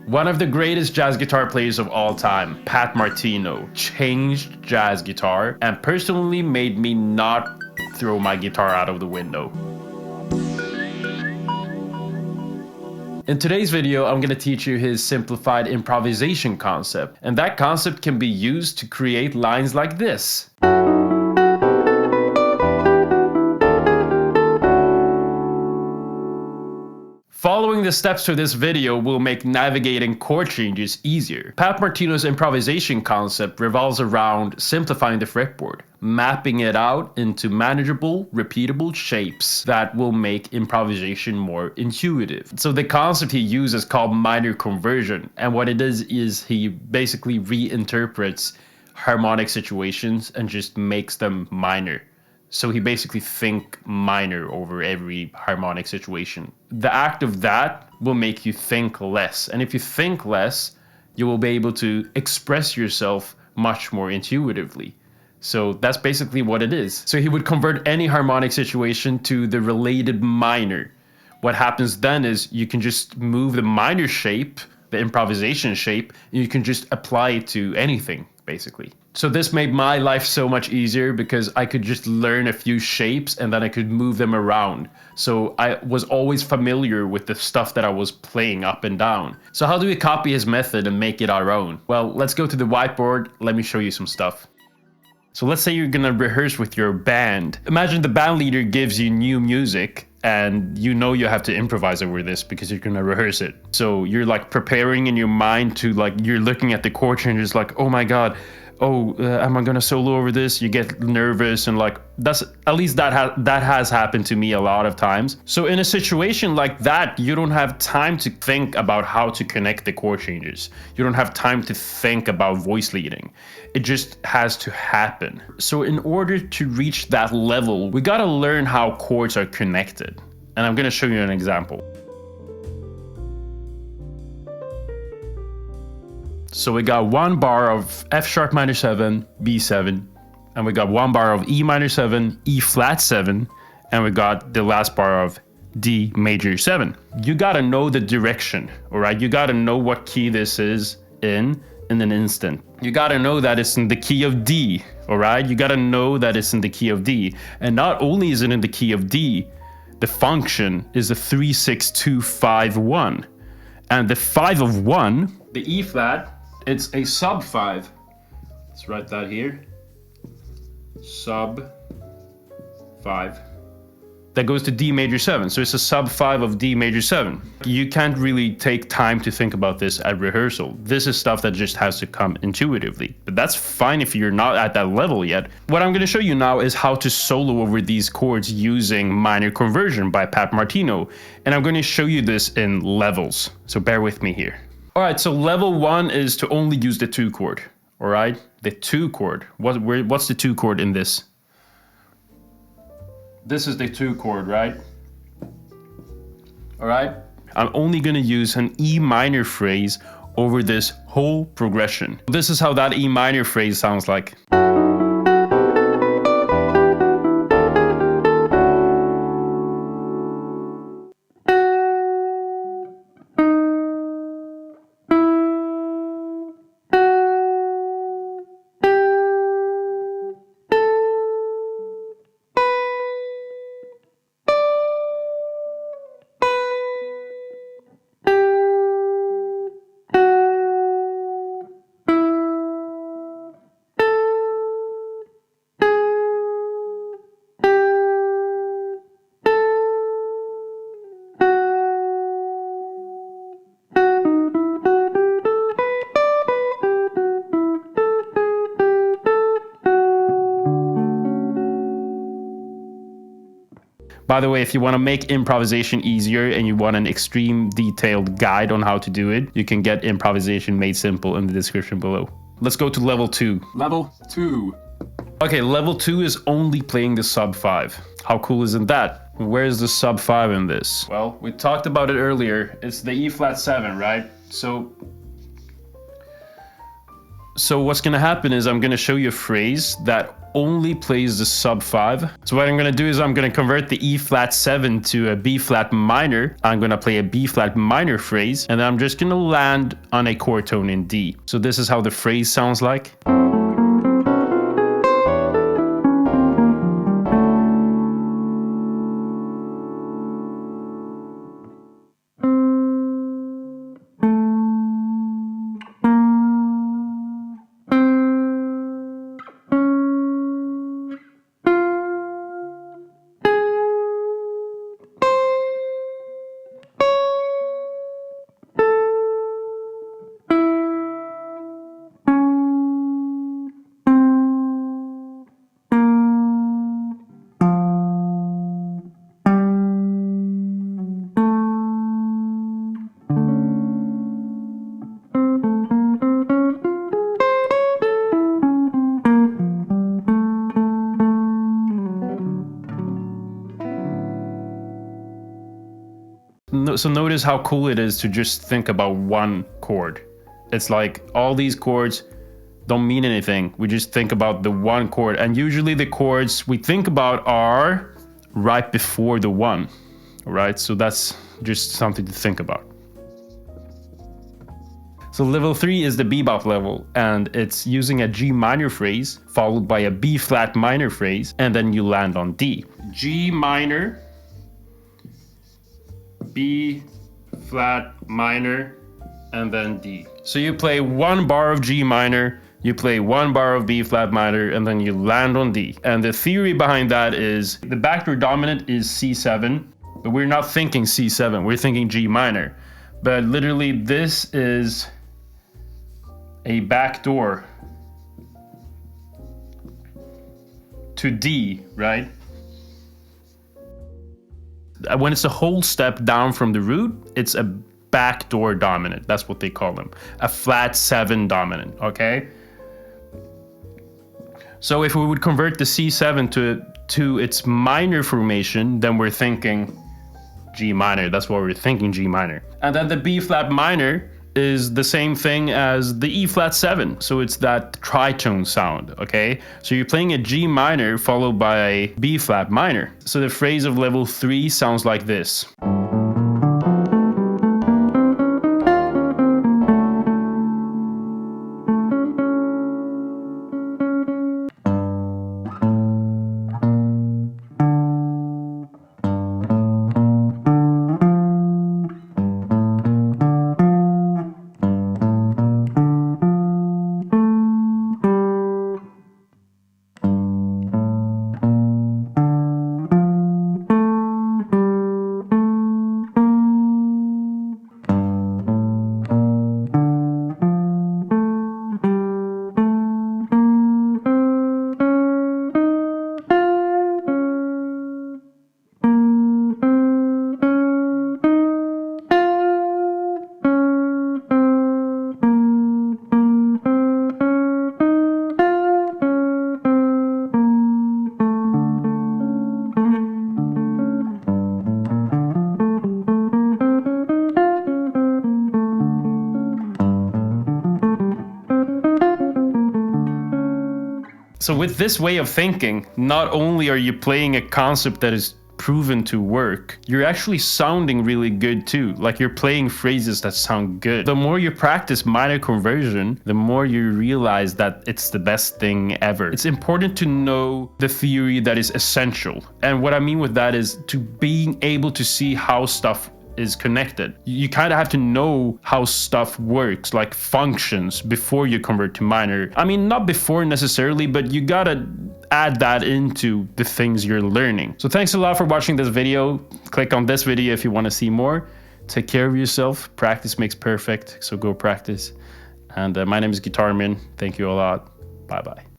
One of the greatest jazz guitar players of all time, Pat Martino, changed jazz guitar and personally made me not throw my guitar out of the window. In today's video, I'm going to teach you his simplified improvisation concept, and that concept can be used to create lines like this. Following the steps to this video will make navigating chord changes easier. Pat Martino's improvisation concept revolves around simplifying the fretboard, mapping it out into manageable, repeatable shapes that will make improvisation more intuitive. So the concept he uses is called minor conversion, and what it is he basically reinterprets harmonic situations and just makes them minor. So he basically think minor over every harmonic situation. The act of that will make you think less. And if you think less, you will be able to express yourself much more intuitively. So that's basically what it is. So he would convert any harmonic situation to the related minor. What happens then is you can just move the minor shape, the improvisation shape, and you can just apply it to anything, basically. So this made my life so much easier because I could just learn a few shapes and then I could move them around. So I was always familiar with the stuff that I was playing up and down. So how do we copy his method and make it our own? Well, let's go to the whiteboard. Let me show you some stuff. So let's say you're gonna rehearse with your band. Imagine the band leader gives you new music and you know you have to improvise over this because you're gonna rehearse it. So you're like preparing in your mind to you're looking at the chord changes like, oh my God, am I gonna solo over this? You get nervous and that's at least that has happened to me a lot of times. So in a situation like that, you don't have time to think about how to connect the chord changes. You don't have time to think about voice leading. It just has to happen. So in order to reach that level, we gotta learn how chords are connected. And I'm gonna show you an example. So we got one bar of F sharp minor 7, B7, and we got one bar of E minor 7, E flat 7, and we got the last bar of D major 7. You gotta know the direction, all right? You gotta know what key this is in an instant. You gotta know that it's in the key of D, all right? You gotta know that it's in the key of D. And not only is it in the key of D, the function is a 3, 6, 2, 5, 1. And the 5 of 1, the E flat, it's a sub 5. Let's write that here. Sub 5. That goes to D major 7. So it's a sub 5 of D major 7. You can't really take time to think about this at rehearsal. This is stuff that just has to come intuitively. But that's fine if you're not at that level yet. What I'm going to show you now is how to solo over these chords using minor conversion by Pat Martino. And I'm going to show you this in levels. So bear with me here. All right, so level 1 is to only use the 2 chord, all right? The 2 chord. What's the 2 chord in this? This is the 2 chord, right? All right? I'm only gonna use an E minor phrase over this whole progression. This is how that E minor phrase sounds like. By the way, if you want to make improvisation easier and you want an extreme detailed guide on how to do it, you can get Improvisation Made Simple in the description below. Let's go to level 2. Level 2. Okay, level 2 is only playing the sub 5. How cool isn't that? Where's the sub 5 in this? Well, we talked about it earlier. It's the E flat 7, right? So So what's going to happen is I'm going to show you a phrase that only plays the sub 5. So what I'm going to do is I'm going to convert the E flat 7 to a B flat minor. I'm going to play a B flat minor phrase, and then I'm just going to land on a chord tone in D. So this is how the phrase sounds like. So notice how cool it is to just think about one chord. It's like all these chords don't mean anything. We just think about the one chord, and usually the chords we think about are right before the one, right? So that's just something to think about. So level 3 is the bebop level, and it's using a G minor phrase followed by a B flat minor phrase, and then you land on D. G minor, B flat minor, and then D. So you play one bar of G minor, you play one bar of B flat minor, and then you land on D. And the theory behind that is the backdoor dominant is C7, but we're not thinking C7, we're thinking G minor. But literally this is a backdoor to D, right? When it's a whole step down from the root, it's a backdoor dominant. That's what they call them. A flat 7 dominant, okay? So if we would convert the C7 to its minor formation, then we're thinking G minor. That's what we're thinking, G minor. And then the B flat minor is the same thing as the E flat 7. So it's that tritone sound, okay? So you're playing a G minor followed by a B flat minor. So the phrase of level 3 sounds like this. So with this way of thinking, not only are you playing a concept that is proven to work, you're actually sounding really good too. Like you're playing phrases that sound good. The more you practice minor conversion, the more you realize that it's the best thing ever. It's important to know the theory that is essential. And what I mean with that is to being able to see how stuff is connected. You kind of have to know how stuff works, like functions, before you convert to minor. I mean, not before necessarily, but you gotta add that into the things you're learning. So thanks a lot for watching this video. Click on this video if you want to see more. Take care of yourself. Practice makes perfect, so go practice. And my name is GuitArmin. Thank you a lot. Bye bye.